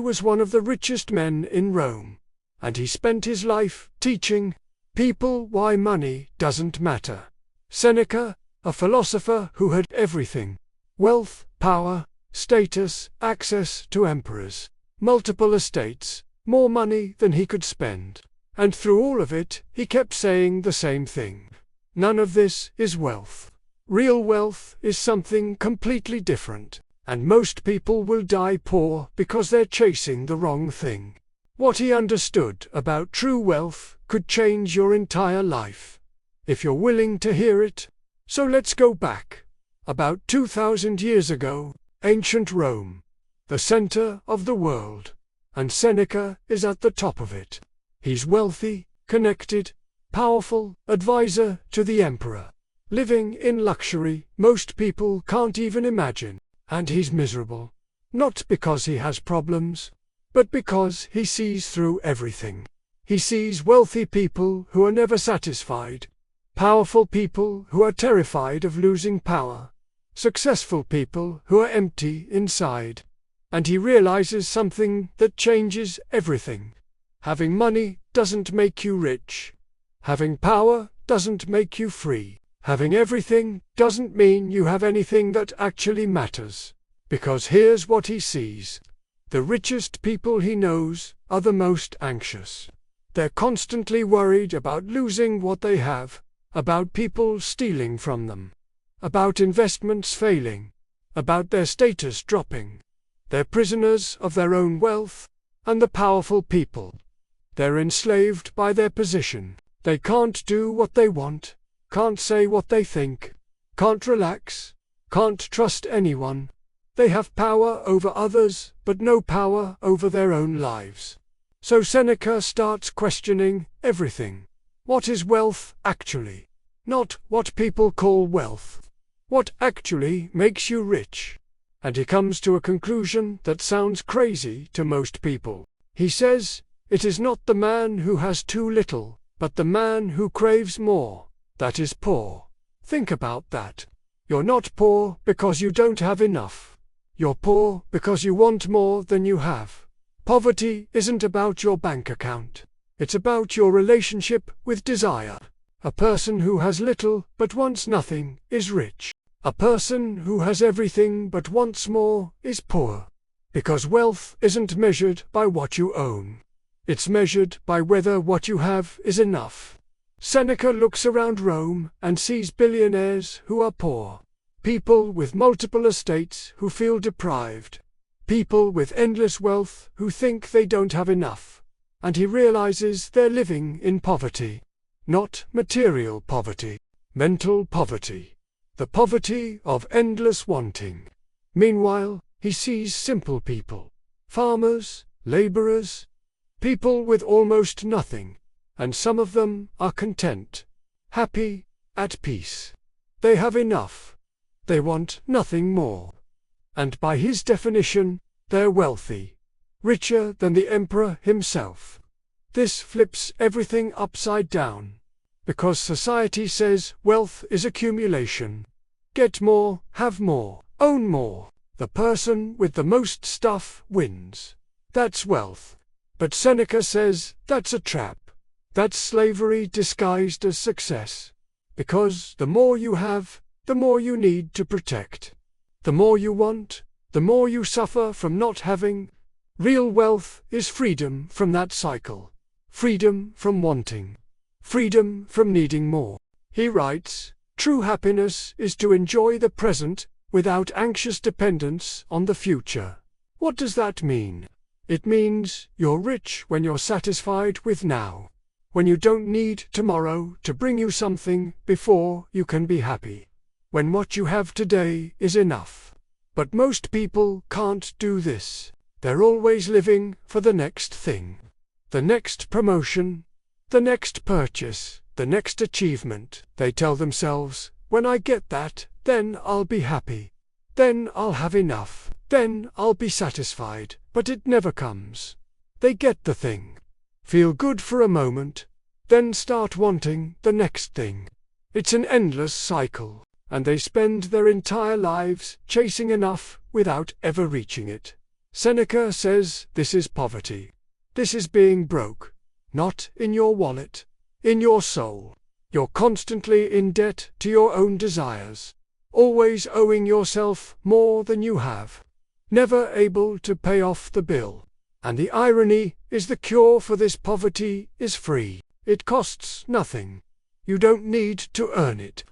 was one of the richest men in Rome, and he spent his life teaching people why money doesn't matter. Seneca, a philosopher who had everything: wealth, power, status, access to emperors, multiple estates, more money than he could spend. And through all of it, he kept saying the same thing: none of this is wealth. Real wealth is something completely different, and most people will die poor because they're chasing the wrong thing. What he understood about true wealth could change your entire life, if you're willing to hear it. So let's go back. About 2,000 years ago, ancient Rome, the center of the world, and Seneca is at the top of it. He's wealthy, connected, powerful, advisor to the emperor, living in luxury most people can't even imagine, and he's miserable. Not because he has problems, but because he sees through everything. He sees wealthy people who are never satisfied, powerful people who are terrified of losing power, successful people who are empty inside. And he realizes something that changes everything. Having money doesn't make you rich. Having power doesn't make you free. Having everything doesn't mean you have anything that actually matters. Because here's what he sees. The richest people he knows are the most anxious. They're constantly worried about losing what they have, about people stealing from them, about investments failing, about their status dropping. They're prisoners of their own wealth, and the powerful people. They're enslaved by their position. They can't do what they want, can't say what they think, can't relax, can't trust anyone. They have power over others, but no power over their own lives. So Seneca starts questioning everything. What is wealth actually? Not what people call wealth. What actually makes you rich? And he comes to a conclusion that sounds crazy to most people. He says, it is not the man who has too little, but the man who craves more, that is poor. Think about that. You're not poor because you don't have enough. You're poor because you want more than you have. Poverty isn't about your bank account. It's about your relationship with desire. A person who has little but wants nothing is rich. A person who has everything but wants more is poor. Because wealth isn't measured by what you own. It's measured by whether what you have is enough. Seneca looks around Rome and sees billionaires who are poor. People with multiple estates who feel deprived. People with endless wealth who think they don't have enough. And he realizes they're living in poverty. Not material poverty, mental poverty. The poverty of endless wanting. Meanwhile, he sees simple people. Farmers, laborers, people with almost nothing. And some of them are content, happy, at peace. They have enough. They want nothing more. And by his definition, they're wealthy, richer than the emperor himself. This flips everything upside down. Because society says wealth is accumulation. Get more, have more, own more. The person with the most stuff wins. That's wealth. But Seneca says that's a trap. That's slavery disguised as success. Because the more you have, the more you need to protect. The more you want, the more you suffer from not having. Real wealth is freedom from that cycle. Freedom from wanting. Freedom from needing more. He writes, true happiness is to enjoy the present without anxious dependence on the future. What does that mean? It means you're rich when you're satisfied with now. When you don't need tomorrow to bring you something before you can be happy. When what you have today is enough. But most people can't do this. They're always living for the next thing. The next promotion, the next purchase, the next achievement. They tell themselves, when I get that, then I'll be happy. Then I'll have enough. Then I'll be satisfied. But it never comes. They get the thing. Feel good for a moment. Then start wanting the next thing. It's an endless cycle. And they spend their entire lives chasing enough without ever reaching it. Seneca says this is poverty. This is being broke. Not in your wallet, in your soul. You're constantly in debt to your own desires, always owing yourself more than you have, never able to pay off the bill. And the irony is the cure for this poverty is free. It costs nothing. You don't need to earn it.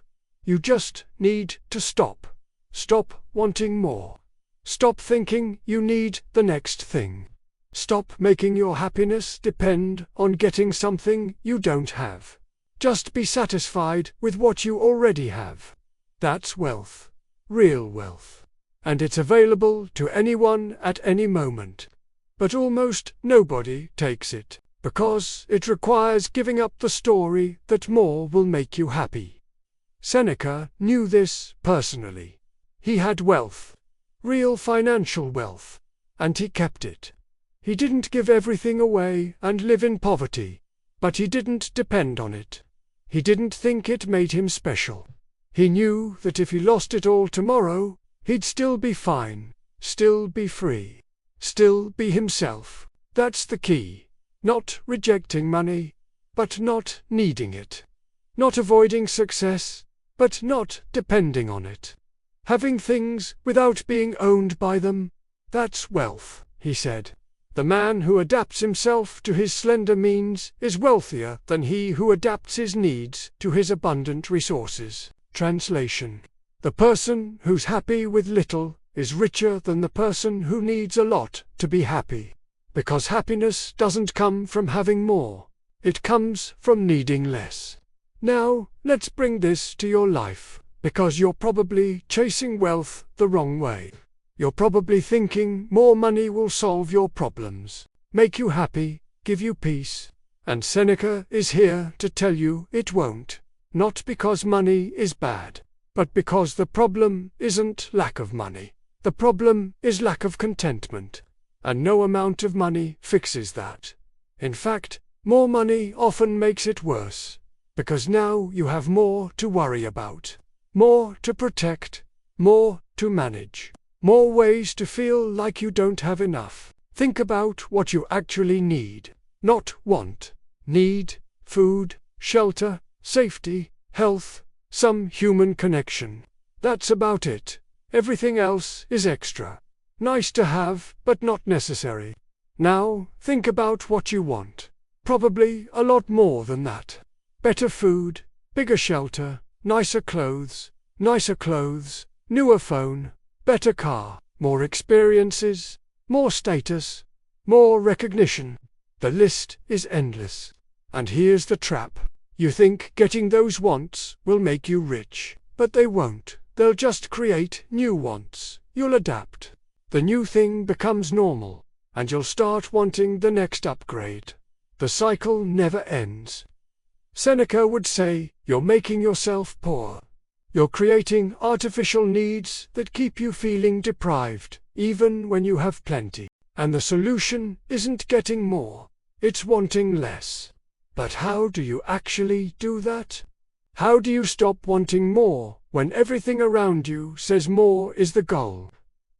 You just need to stop. Stop wanting more. Stop thinking you need the next thing. Stop making your happiness depend on getting something you don't have. Just be satisfied with what you already have. That's wealth. Real wealth. And it's available to anyone at any moment. But almost nobody takes it, because it requires giving up the story that more will make you happy. Seneca knew this personally. He had wealth, real financial wealth, and he kept it. He didn't give everything away and live in poverty, but he didn't depend on it. He didn't think it made him special. He knew that if he lost it all tomorrow, he'd still be fine, still be free, still be himself. That's the key. Not rejecting money, but not needing it. Not avoiding success, but not depending on it. Having things without being owned by them, that's wealth, he said. The man who adapts himself to his slender means is wealthier than he who adapts his needs to his abundant resources. Translation: the person who's happy with little is richer than the person who needs a lot to be happy. Because happiness doesn't come from having more, it comes from needing less. Now, let's bring this to your life, because you're probably chasing wealth the wrong way. You're probably thinking more money will solve your problems, make you happy, give you peace. And Seneca is here to tell you it won't. Not because money is bad, but because the problem isn't lack of money. The problem is lack of contentment. And no amount of money fixes that. In fact, more money often makes it worse, because now you have more to worry about, more to protect, more to manage. More ways to feel like you don't have enough. Think about what you actually need, not want. Need, food, shelter, safety, health, some human connection. That's about it. Everything else is extra. Nice to have, but not necessary. Now, think about what you want. Probably a lot more than that. Better food, bigger shelter, nicer clothes, newer phone, better car, more experiences, more status, more recognition. The list is endless. And here's the trap. You think getting those wants will make you rich, but they won't. They'll just create new wants. You'll adapt. The new thing becomes normal, and you'll start wanting the next upgrade. The cycle never ends. Seneca would say, you're making yourself poor. You're creating artificial needs that keep you feeling deprived, even when you have plenty. And the solution isn't getting more, it's wanting less. But how do you actually do that? How do you stop wanting more when everything around you says more is the goal?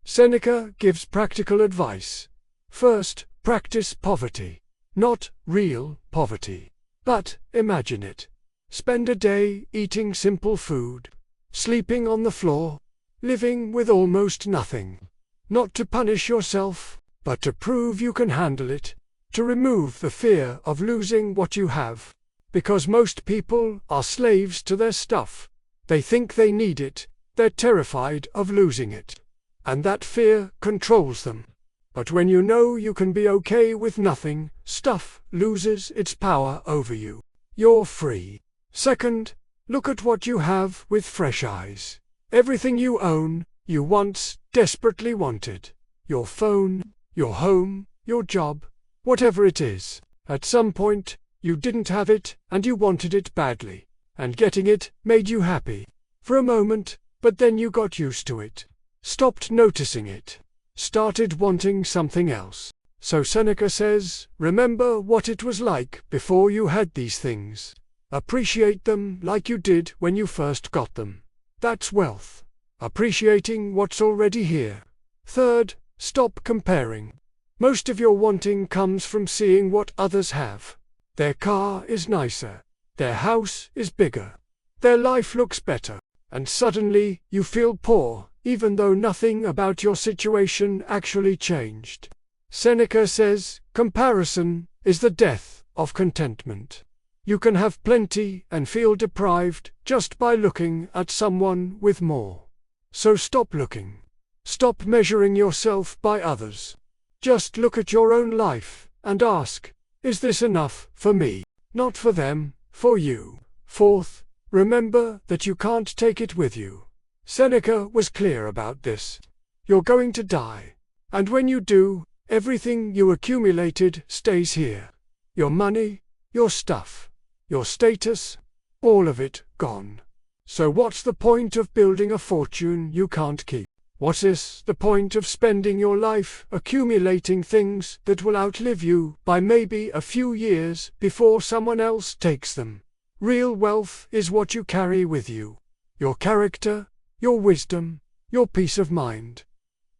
Seneca gives practical advice. First, practice poverty. Not real poverty, but imagine it. Spend a day eating simple food, sleeping on the floor, living with almost nothing. Not to punish yourself, but to prove you can handle it, to remove the fear of losing what you have. Because most people are slaves to their stuff. They think they need it, they're terrified of losing it. And that fear controls them. But when you know you can be okay with nothing, stuff loses its power over you. You're free. Second, look at what you have with fresh eyes. Everything you own, you once desperately wanted. Your phone, your home, your job, whatever it is. At some point, you didn't have it and you wanted it badly. And getting it made you happy. For a moment, but then you got used to it. Stopped noticing it. Started wanting something else. So Seneca says, remember what it was like before you had these things. Appreciate them like you did when you first got them. That's wealth. Appreciating what's already here. Third, Stop comparing. Most of your wanting comes from seeing what others have. Their car is nicer. Their house is bigger. Their life looks better. And suddenly you feel poor, even though nothing about your situation actually changed. Seneca says, comparison is the death of contentment. You can have plenty and feel deprived just by looking at someone with more. So stop looking. Stop measuring yourself by others. Just look at your own life and ask, is this enough for me? Not for them, for you. Fourth, remember that you can't take it with you. Seneca was clear about this. You're going to die. And when you do, everything you accumulated stays here. Your money, your stuff, your status, all of it gone. So what's the point of building a fortune you can't keep? What is the point of spending your life accumulating things that will outlive you by maybe a few years before someone else takes them? Real wealth is what you carry with you. Your character, your wisdom, your peace of mind,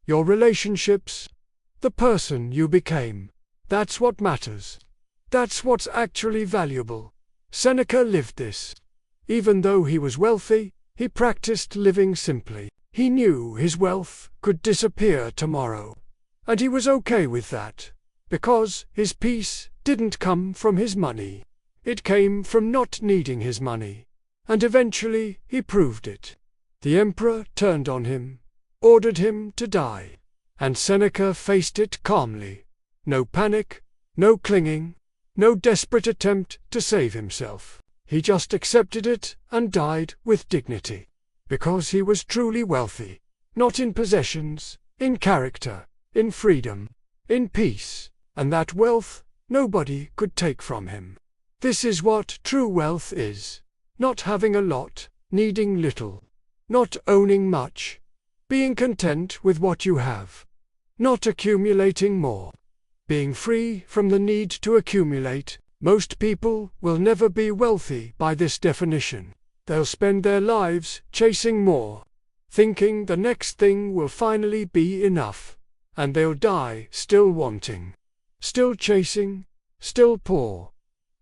your relationships, the person you became. That's what matters. That's what's actually valuable. Seneca lived this. Even though he was wealthy, he practiced living simply. He knew his wealth could disappear tomorrow. And he was okay with that, because his peace didn't come from his money. It came from not needing his money. And eventually he proved it. The emperor turned on him, ordered him to die. And Seneca faced it calmly. No panic, no clinging, no desperate attempt to save himself. He just accepted it and died with dignity. Because he was truly wealthy, not in possessions, in character, in freedom, in peace, and that wealth nobody could take from him. This is what true wealth is. Not having a lot, needing little, not owning much, being content with what you have, not accumulating more, being free from the need to accumulate. Most people will never be wealthy by this definition. They'll spend their lives chasing more, thinking the next thing will finally be enough, and they'll die still wanting, still chasing, still poor.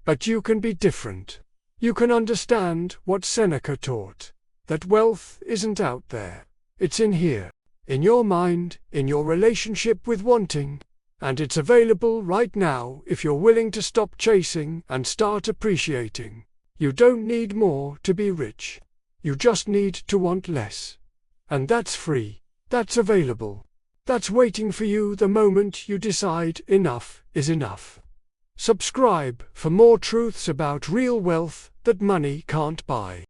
But you can be different. You can understand what Seneca taught, that wealth isn't out there. It's in here, in your mind, in your relationship with wanting, and it's available right now if you're willing to stop chasing and start appreciating. You don't need more to be rich. You just need to want less. And that's free. That's available. That's waiting for you the moment you decide enough is enough. Subscribe for more truths about real wealth that money can't buy.